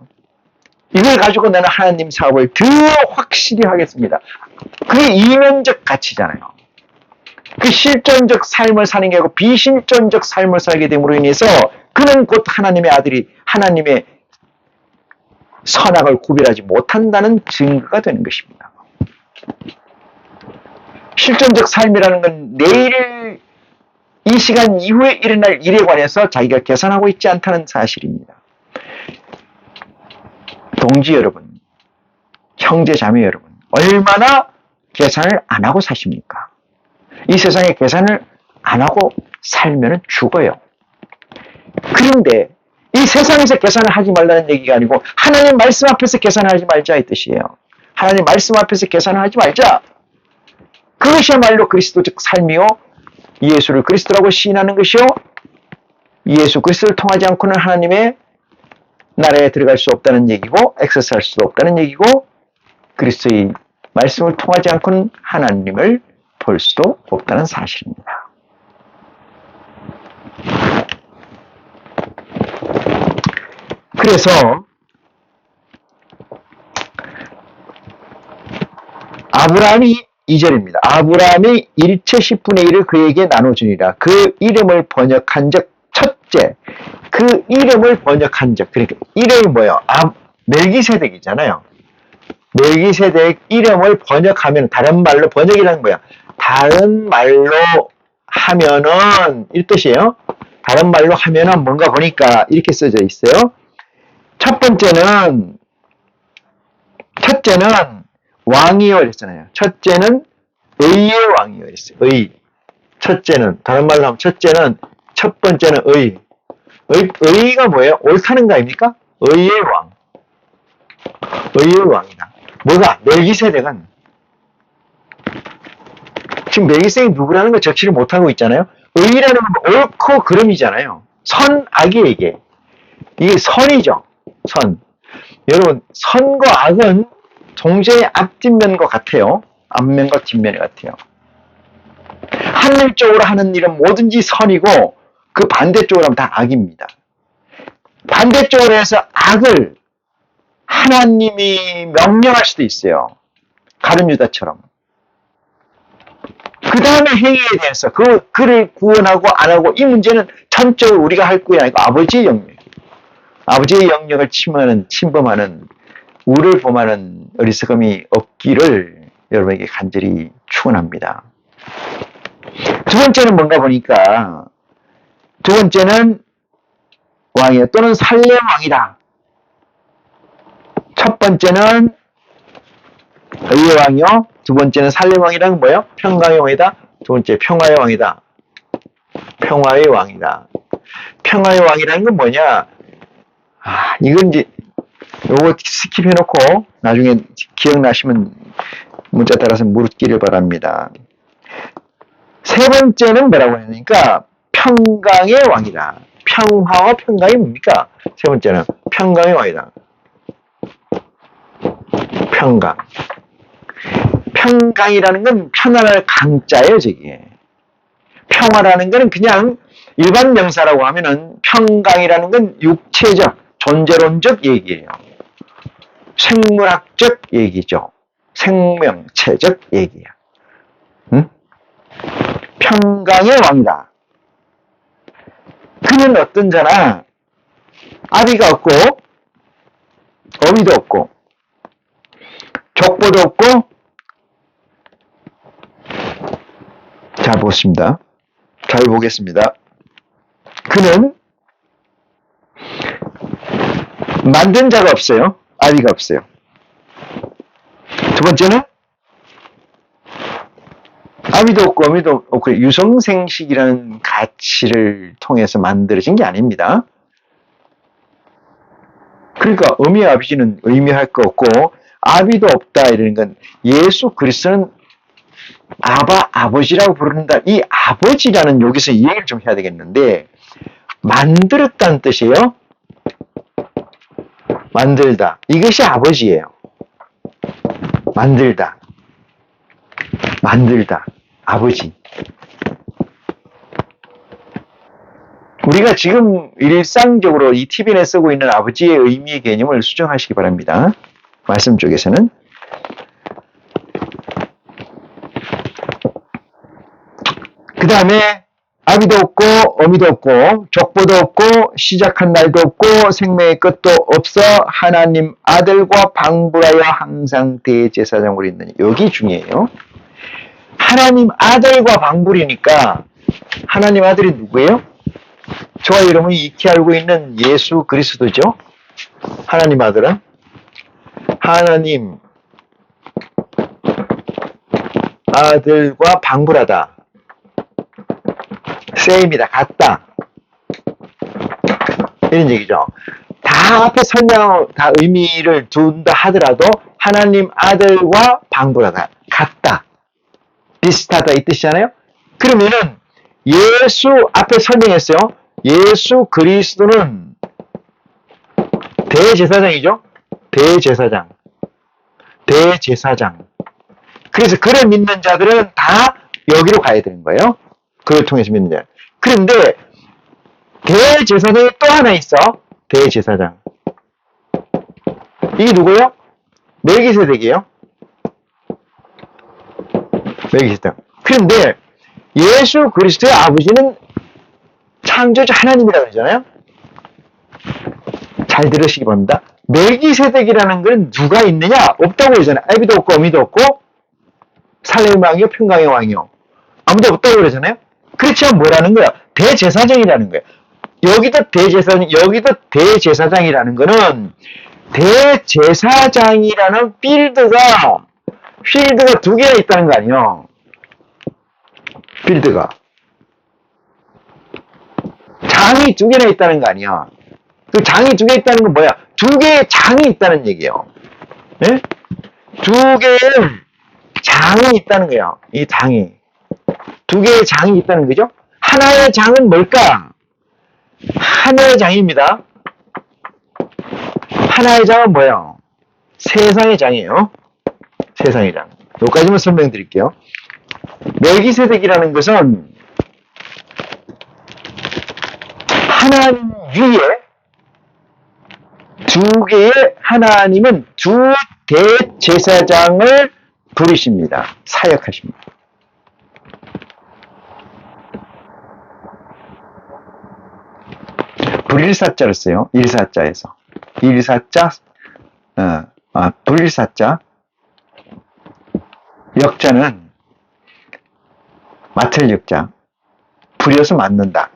이걸 가지고 나는 하나님 사업을 더 확실히 하겠습니다. 그게 이면적 가치잖아요. 그 실존적 삶을 사는 게 아니고 비실존적 삶을 살게 됨으로 인해서 그는 곧 하나님의 아들이 하나님의 선악을 구별하지 못한다는 증거가 되는 것입니다. 실존적 삶이라는 건 내일 이 시간 이후에 일어날 일에 관해서 자기가 계산하고 있지 않다는 사실입니다. 동지 여러분, 형제 자매 여러분, 얼마나 계산을 안 하고 사십니까? 이 세상에 계산을 안 하고 살면 죽어요. 그런데 이 세상에서 계산을 하지 말라는 얘기가 아니고 하나님 말씀 앞에서 계산을 하지 말자의 뜻이에요. 하나님 말씀 앞에서 계산을 하지 말자. 그것이야말로 그리스도적 삶이요. 예수를 그리스도라고 시인하는 것이요. 예수 그리스도를 통하지 않고는 하나님의 나라에 들어갈 수 없다는 얘기고 액세스할 수도 없다는 얘기고 그리스도의 말씀을 통하지 않고는 하나님을 볼 수도 없다는 사실입니다. 그래서 아브라함이 2절입니다. 아브라함이 일체 10분의 1을 그에게 나눠주니라. 그 이름을 번역한 적 첫째. 그 이름을 번역한 적. 그러니까 이름이 뭐예요? 멜기세덱이잖아요. 멜기세덱 이름을 번역하면 다른 말로 번역이라는 거야. 다른 말로 하면은 이 뜻이에요. 다른 말로 하면은 뭔가 보니까 이렇게 써져 있어요. 첫째는 왕이요 이랬잖아요. 첫째는 의의 왕이요 이랬어요. 의. 첫째는 다른 말로 하면 첫째는 첫 번째는 의. 의가 뭐예요? 옳다는 거 아닙니까? 의의 왕. 의의 왕이다. 뭐가? 멜기세덱은 지금 멜기세덱이 누구라는 걸 적시를 못하고 있잖아요. 의라는 건 옳고 그름이잖아요. 선, 악이 이게 선이죠. 선. 여러분 선과 악은 동시에 앞뒷면과 같아요. 앞면과 뒷면 같아요. 하늘적으로 하는 일은 뭐든지 선이고 그 반대쪽으로 하면 다 악입니다. 반대쪽으로 해서 악을 하나님이 명령할 수도 있어요. 가룟 유다처럼. 그 다음에 행위에 대해서 그를 구원하고 안 하고 이 문제는 전적으로 우리가 할 것이 아니고 아버지의 영역. 아버지의 영역을 침범하는 우를 범하는 어리석음이 없기를 여러분에게 간절히 축원합니다. 두 번째는 뭔가 보니까 두 번째는 왕이요 또는 살렘 왕이다. 첫 번째는 의의 왕이요. 두 번째는 살렘 왕이라는 뭐예요? 평강의 왕이다. 두 번째 평화의 왕이다. 평화의 왕이다. 평화의 왕이라는 건 뭐냐? 이건 이제 요거 스킵해놓고 나중에 기억나시면 문자 따라서 물기를 바랍니다. 세 번째는 뭐라고 하니까 평강의 왕이다. 평화와 평강이 뭡니까? 세 번째는 평강의 왕이다. 평강. 평강이라는 건 편안할 강자예요, 저게. 평화라는 거는 그냥 일반 명사라고 하면은 평강이라는 건 육체적, 존재론적 얘기예요. 생물학적 얘기죠. 생명체적 얘기야. 응? 평강의 왕이다. 그는 어떤 자나 아비가 없고 어미도 없고 족보도 없고 잘 보겠습니다. 잘 보겠습니다. 그는 만든 자가 없어요. 아비가 없어요. 두 번째는 아비도 없고 어미도 없고 유성생식이라는 가치를 통해서 만들어진 게 아닙니다. 그러니까 어미 아비지는 의미할 거 없고 아비도 없다 이러는 건 예수 그리스도는 아버지라고 부른다. 이 아버지라는 여기서 이해를 좀 해야 되겠는데 만들었다는 뜻이에요. 만들다. 이것이 아버지예요. 만들다. 아버지. 우리가 지금 일상적으로 이 TV에 쓰고 있는 아버지의 의미의 개념을 수정하시기 바랍니다. 말씀 쪽에서는. 다음에 아비도 없고 어미도 없고 족보도 없고 시작한 날도 없고 생명의 끝도 없어 하나님 아들과 방불하여 항상 대제사장으로 있느니. 여기 중요해요. 하나님 아들과 방불이니까 하나님 아들이 누구예요? 저와 여러분이 익히 알고 있는 예수 그리스도죠. 하나님 아들은 하나님 아들과 방불하다. 세임이다. 같다. 이런 얘기죠. 다 앞에 설명, 다 의미를 둔다 하더라도 하나님 아들과 방불하다. 같다. 비슷하다 이 뜻이잖아요. 그러면은 예수 앞에 설명했어요. 예수 그리스도는 대제사장이죠. 대제사장. 대제사장. 그래서 그를 믿는 자들은 다 여기로 가야 되는 거예요. 그걸 통해서 믿는 자. 그런데 대제사장이 또 하나 있어. 대제사장. 이게 누구예요? 멜기세덱이에요. 멜기세덱. 그런데 예수 그리스도의 아버지는 창조주 하나님이라고 그러잖아요. 잘 들으시기 바랍니다. 멜기세덱이라는 건 누가 있느냐? 없다고 그러잖아요. 아비도 없고 어미도 없고 살렘의 왕이요 평강의 왕이요. 아무도 없다고 그러잖아요. 그렇지만 뭐라는 거야? 대제사장이라는 거야. 여기도 대제사장이라는 거는 대제사장이라는 필드가 두 개나 있다는 거 아니에요. 필드가 장이 두 개나 있다는 거 아니야. 그 장이 두 개 있다는 건 뭐야? 두 개의 장이 있다는 얘기예요. 네? 두 개의 장이 있다는 거예요. 이 장이 두 개의 장이 있다는 거죠. 하나의 장은 뭘까? 하나의 장입니다. 하나의 장은 뭐예요? 세상의 장이에요. 세상의 장. 여기까지만 설명드릴게요. 멜기세덱이라는 것은 하나님 위에 두 개의 하나님은 두 대제사장을 부르십니다. 사역하십니다. 불일사자를 써요. 일사자에서. 일사자, 불일사자. 역자는 맡을 역자. 불여서 맞는다.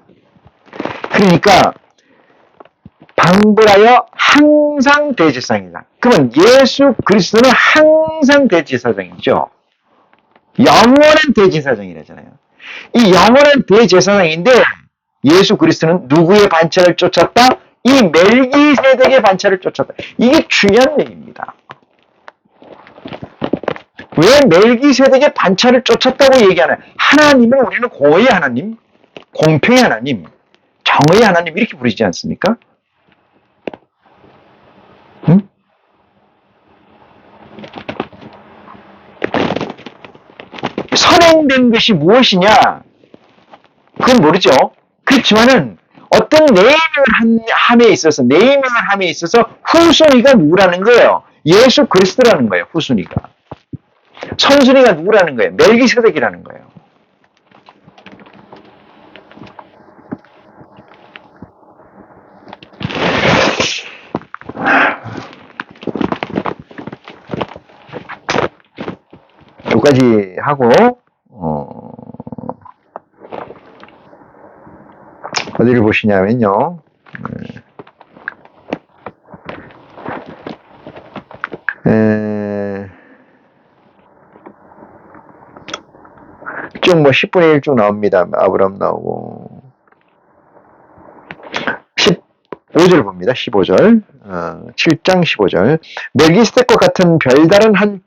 그러니까 방불하여 항상 대제사장이다. 그러면 예수 그리스도는 항상 대제사장이죠. 영원한 대제사장이라잖아요. 이 영원한 대제사장인데 예수 그리스도는 누구의 반차를 쫓았다? 이 멜기세덱의 반차를 쫓았다. 이게 중요한 얘기입니다. 왜 멜기세덱의 반차를 쫓았다고 얘기하나요? 하나님은 우리는 공의의 하나님, 공평의 하나님, 정의의 하나님 이렇게 부르지 않습니까? 응? 선행된 것이 무엇이냐? 그건 모르죠. 그렇지만은 어떤 함에 있어서 후순위가 누구라는 거예요? 예수 그리스도라는 거예요. 후순위가. 선순위가 누구라는 거예요? 멜기세덱이라는 거예요. 여기까지 하고 어디를 보시냐면요. 쭉 10분의 1 쭉 나옵니다. 아브람 나오고 15절 봅니다. 15절 7장 15절 멜기세덱과 같은 별다른 한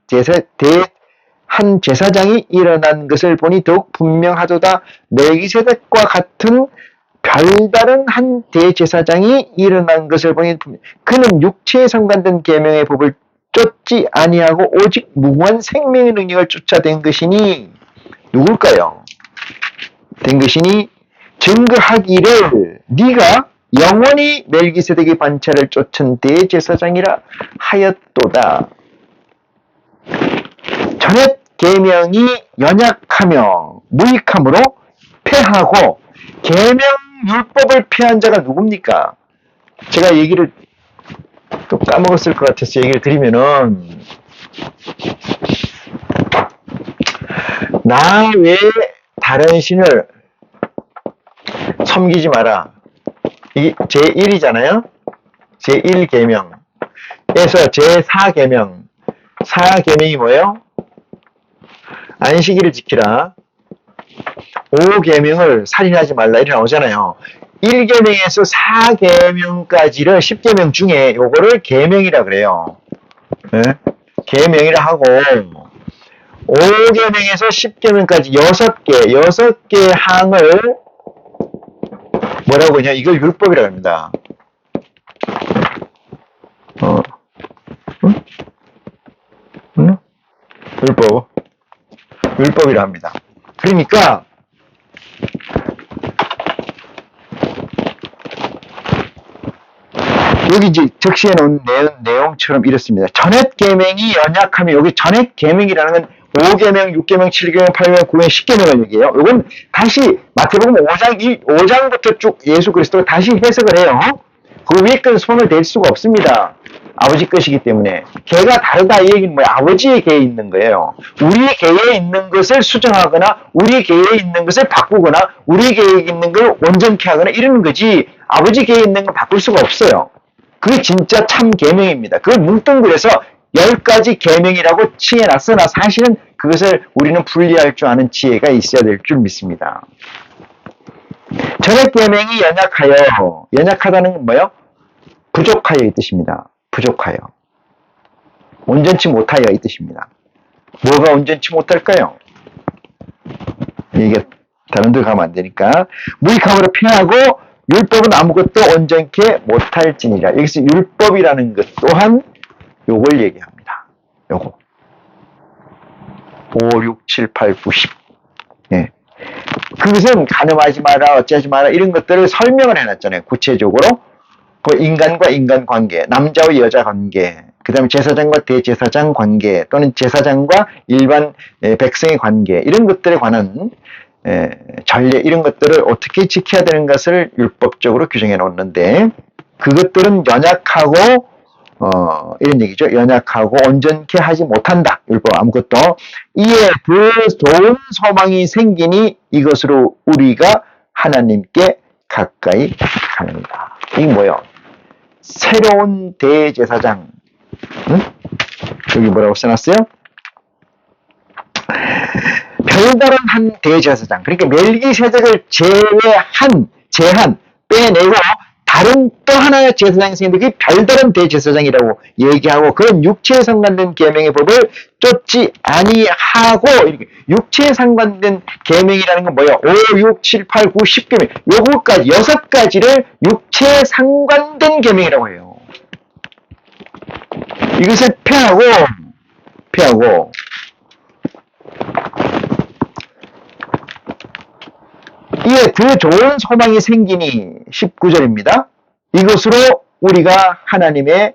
제사장이 일어난 것을 보니 더욱 분명하도다. 멜기세덱과 같은 별다른 한 대제사장이 일어난 것을 보니 그는 육체에 상관된 계명의 법을 쫓지 아니하고 오직 무궁한 생명의 능력을 쫓아낸 것이니 누굴까요? 된 것이니 증거하기를 네가 영원히 멜기세덱의 반차를 쫓은 대제사장이라 하였도다. 전에 계명이 연약하며 무익함으로 폐하고 계명 율법을 폐한 자가 누굽니까? 제가 얘기를 또 까먹었을 것 같아서 얘기를 드리면은 나 외에 다른 신을 섬기지 마라. 이게 제1이잖아요. 제1계명에서 제4계명. 4계명이 뭐예요? 안식일을 지키라. 5계명을 살인하지 말라. 이렇게 나오잖아요. 1계명에서 4계명까지를 10계명 중에 요거를 계명이라 그래요. 네? 계명이라 하고 5계명에서 10계명까지 6개 항을 뭐라고 하냐? 이걸 율법이라고 합니다. 응? 율법이라 합니다. 그러니까 여기 이제 적시해 놓은 내용처럼 이렇습니다. 전액 계명이 연약하면 여기 전액 계명이라는 건 5계명, 6계명, 7계명, 8계명, 9계명, 10계명을 얘기해요. 이건 다시 마태복음 5장부터 쭉 예수 그리스도가 다시 해석을 해요. 그 위에 건 손을 댈 수가 없습니다. 아버지 것이기 때문에. 개가 다르다 이 얘기는 뭐야? 아버지의 개에 있는 거예요. 우리 개에 있는 것을 수정하거나 우리 개에 있는 것을 바꾸거나 우리 개에 있는 걸 온전케 하거나 이러는 거지 아버지 개에 있는 걸 바꿀 수가 없어요. 그게 진짜 참 계명입니다. 그걸 뭉뚱그려서 10가지 계명이라고 칭해놨으나 사실은 그것을 우리는 분리할 줄 아는 지혜가 있어야 될 줄 믿습니다. 전액 계명이 연약하다는 건 뭐예요? 부족하여 이 뜻입니다. 부족하여. 온전치 못하여 이 뜻입니다. 뭐가 온전치 못할까요? 이게 다른 데 가면 안 되니까. 무익함으로 폐하고 율법은 아무것도 온전케 못할지니라. 여기서 율법이라는 것 또한 요걸 얘기합니다. 요거. 5, 6, 7, 8, 9, 10. 예. 그것은 간음하지 마라, 어찌하지 마라, 이런 것들을 설명을 해놨잖아요. 구체적으로. 그 인간과 인간 관계, 남자와 여자 관계, 그 다음에 제사장과 대제사장 관계, 또는 제사장과 일반 백성의 관계, 이런 것들에 관한 전례, 이런 것들을 어떻게 지켜야 되는 것을 율법적으로 규정해 놓는데, 그것들은 연약하고, 이런 얘기죠. 연약하고 온전케 하지 못한다. 율법 아무것도. 이에 그 좋은 소망이 생기니 이것으로 우리가 하나님께 가까이 가는다. 이게 뭐예요? 새로운 대제사장. 응? 여기 뭐라고 써놨어요? 별다른 한 대제사장. 그러니까 멜기세덱을 제한, 빼내고 다른 또 하나의 제사장이 생겼는데 그게 별다른 대제사장이라고 얘기하고 그런 육체에 상관된 계명의 법을 쫓지 아니하고 이렇게 육체에 상관된 계명이라는 건 뭐예요? 5, 6, 7, 8, 9, 10계명 요거까지 6가지를 육체에 상관된 계명이라고 해요. 이것을 폐하고 이에 더 좋은 소망이 생기니 19절입니다. 이것으로 우리가 하나님께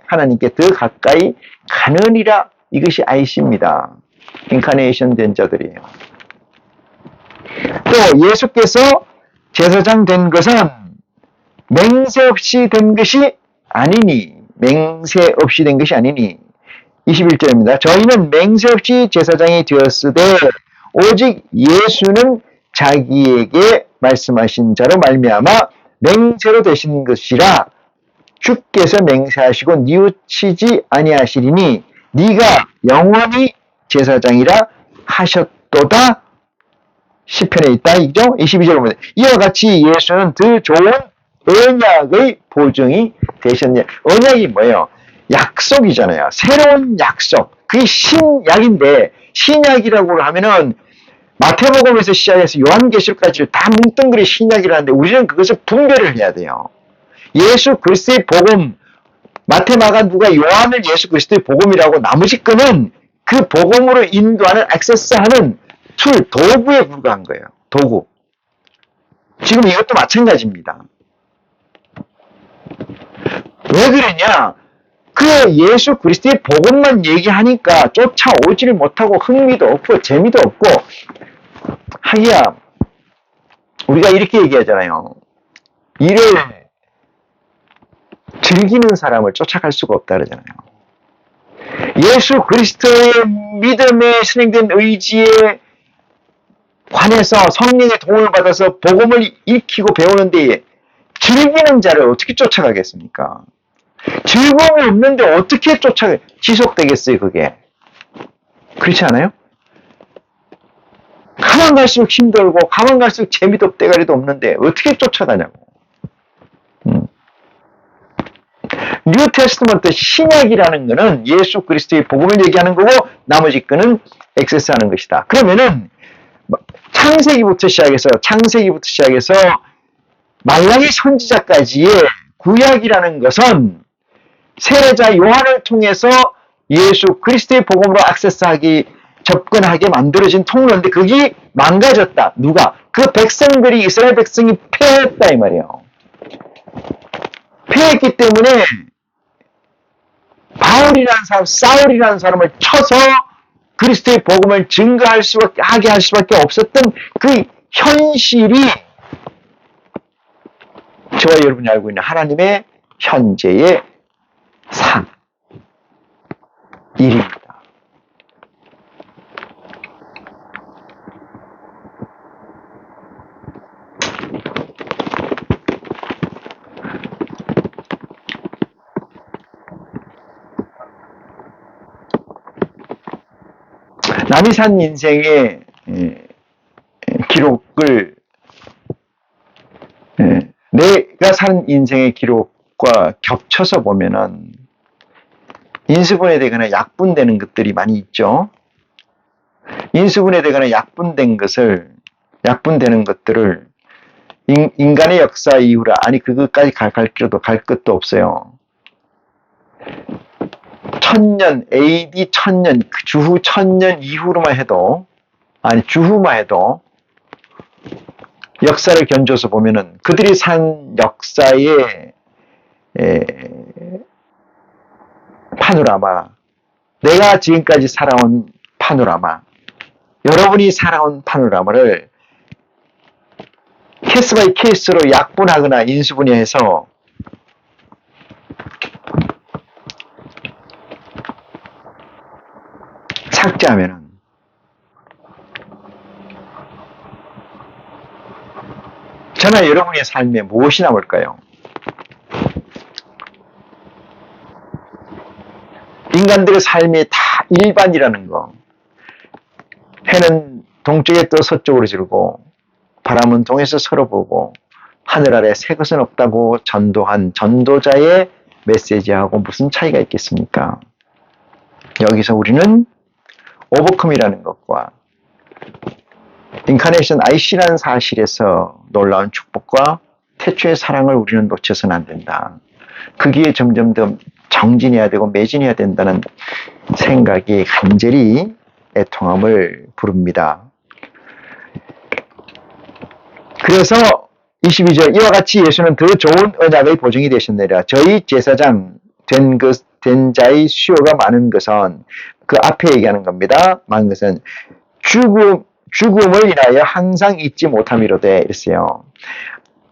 더 가까이 가느니라. 이것이 아이씨입니다. 인카네이션 된 자들이에요. 또 예수께서 제사장 된 것은 맹세 없이 된 것이 아니니 21절입니다. 저희는 맹세 없이 제사장이 되었으되 오직 예수는 자기에게 말씀하신 자로 말미암아 맹세로 되신 것이라 주께서 맹세하시고 뉘우치지 아니하시리니 네가 영원히 제사장이라 하셨도다. 시편에 있다. 이죠? 22절 보면 이와 같이 예수는 더 좋은 언약의 보증이 되셨냐. 언약이 뭐예요? 약속이잖아요. 새로운 약속. 그게 신약인데 신약이라고 하면은 마태복음에서 시작해서 요한계시록까지 다 뭉뚱그려 신약이라는데 우리는 그것을 분별을 해야 돼요. 예수 그리스도의 복음, 마태, 마가, 누가, 요한을 예수 그리스도의 복음이라고 나머지 거는 그 복음으로 인도하는 액세스하는 도구에 불과한 거예요. 도구. 지금 이것도 마찬가지입니다. 왜 그러냐? 그 예수 그리스도의 복음만 얘기하니까 쫓아오지를 못하고 흥미도 없고 재미도 없고 하기야 우리가 이렇게 얘기하잖아요. 일을 즐기는 사람을 쫓아갈 수가 없다 그러잖아요. 예수 그리스도의 믿음에 순행된 의지에 관해서 성령의 도움을 받아서 복음을 익히고 배우는데 즐기는 자를 어떻게 쫓아가겠습니까? 즐거움이 없는데 어떻게 지속되겠어요, 그게? 그렇지 않아요? 가만 갈수록 힘들고, 가만 갈수록 재미도 없대가리도 없는데, 어떻게 쫓아가냐고. 뉴 테스트먼트 신약이라는 것은 예수 그리스도의 복음을 얘기하는 거고, 나머지 거는 액세스하는 것이다. 그러면은, 창세기부터 시작해서 말라기 선지자까지의 구약이라는 것은 세례자 요한을 통해서 예수 그리스도의 복음으로 접근하게 만들어진 통로인데 그게 망가졌다. 누가? 그 백성들이, 이스라엘 백성이 패했다 이 말이에요. 패했기 때문에 사울이라는 사람을 쳐서 그리스도의 복음을 하게 할 수밖에 없었던 그 현실이 저와 여러분이 알고 있는 하나님의 현재의 일입니다. 남이 산 인생의 기록을 내가 산 인생의 기록과 겹쳐서 보면은 인수분해되거나 약분되는 것들이 많이 있죠. 인수분해되거나 약분되는 것들을 인간의 역사 이후라, 아니 그것까지 갈 것도 없어요. AD 1000년, 주후 1000년 이후로만 해도, 주후만 해도 역사를 견줘서 보면은 그들이 산 역사의 파노라마, 내가 지금까지 살아온 파노라마, 여러분이 살아온 파노라마를 케이스 바이 케이스로 약분하거나 인수분해해서 삭제하면은 저나 여러분의 삶에 무엇이 남을까요? 인간들의 삶이 다 일반이라는 거. 해는 동쪽에 떠 서쪽으로 지르고 바람은 동에서 서로 보고 하늘 아래 새 것은 없다고 전도한 전도자의 메시지하고 무슨 차이가 있겠습니까? 여기서 우리는 오버컴이라는 것과 인카네이션 IC라는 사실에서 놀라운 축복과 태초의 사랑을 우리는 놓쳐서는 안 된다. 거기에 점점 더 정진해야 되고 매진해야 된다는 생각이 간절히 애통함을 부릅니다. 그래서 22절, 이와 같이 예수는 더 좋은 언약의 보증이 되셨느니라. 저희 제사장 된 자의 수요가 많은 것은, 그 앞에 얘기하는 겁니다. 많은 것은 죽음을 인하여 항상 잊지 못함이로되 이랬어요.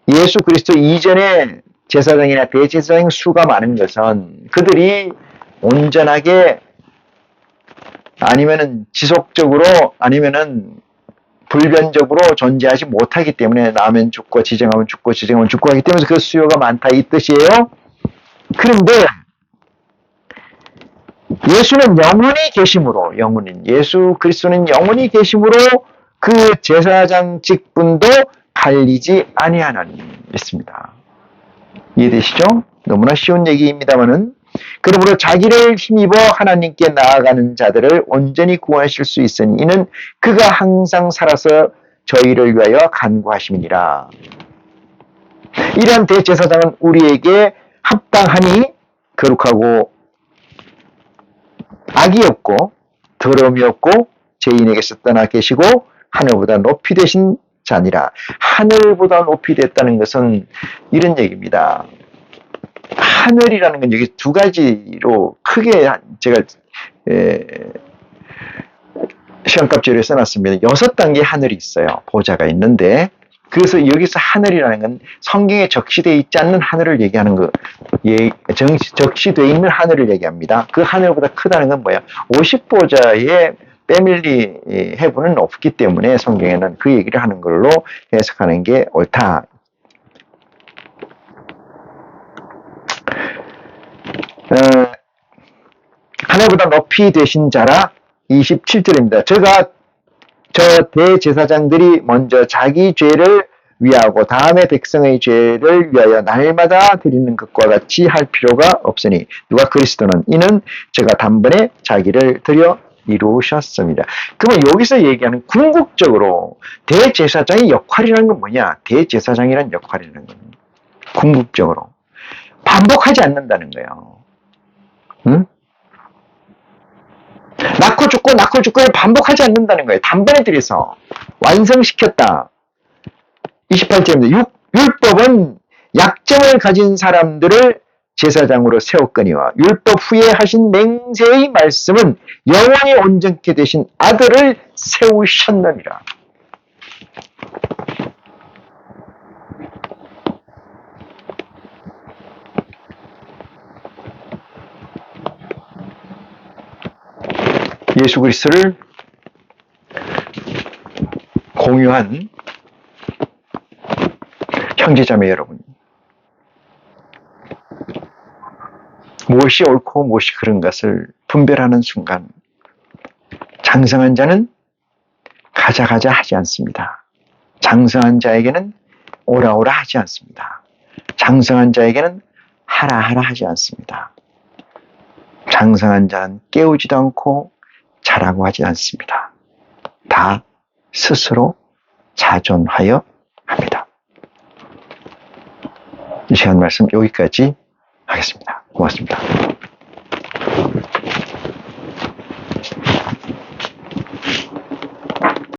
예수 그리스도 이전에 제사장이나 대제사장 수가 많은 것은 그들이 온전하게 아니면은 지속적으로 아니면은 불변적으로 존재하지 못하기 때문에 나면 죽고 지정하면 죽고 하기 때문에 그 수요가 많다 이 뜻이에요. 그런데 예수는 영원히 계심으로, 예수 그리스도는 영원히 계심으로 그 제사장 직분도 갈리지 아니하나니 있습니다. 이해되시죠? 너무나 쉬운 얘기입니다만은, 그러므로 자기를 힘입어 하나님께 나아가는 자들을 온전히 구원하실 수 있으니 이는 그가 항상 살아서 저희를 위하여 간구하심이니라. 이러한 대제사장은 우리에게 합당하니 거룩하고 악이 없고 더러움이 없고 죄인에게서 떠나 계시고 하늘보다 높이 되신 자니라. 하늘보다 높이 됐다는 것은 이런 얘기입니다. 하늘이라는 건 여기 두 가지로 크게 제가 시험값 재료에 써놨습니다. 6단계의 하늘이 있어요. 보좌가 있는데 그래서 여기서 하늘이라는 건 성경에 적시되어 있지 않는 하늘을 얘기하는 거, 적시되어 있는 하늘을 얘기합니다. 그 하늘보다 크다는 건 뭐야? 50보좌의 패밀리 해부는 없기 때문에 성경에는 그 얘기를 하는 걸로 해석하는 게 옳다. 하늘보다 높이 되신 자라 27절입니다. 저 대제사장들이 먼저 자기 죄를 위하고 다음에 백성의 죄를 위하여 날마다 드리는 것과 같이 할 필요가 없으니 누가 그리스도는 이는 제가 단번에 자기를 드려 이루셨습니다. 그러면 여기서 얘기하는 궁극적으로 대제사장의 역할이라는 건 뭐냐? 대제사장이라는 역할이라는 건 궁극적으로 반복하지 않는다는 거예요. 응? 낳고 죽고를 반복하지 않는다는 거예요. 단번에 들여서 완성시켰다. 28절입니다. 율법은 약점을 가진 사람들을 제사장으로 세웠거니와 율법 후에 하신 맹세의 말씀은 영원히 온전케 되신 아들을 세우셨느니라. 예수 그리스도를 공유한 형제자매 여러분, 무엇이 옳고 무엇이 그른 것을 분별하는 순간 장성한 자는 가자 하지 않습니다. 장성한 자에게는 오라 하지 않습니다. 장성한 자에게는 하라 하지 않습니다. 장성한 자는 깨우지도 않고 자라고 하지 않습니다. 다 스스로 자존하여 합니다. 이 시간 말씀 여기까지 하겠습니다. 고맙습니다.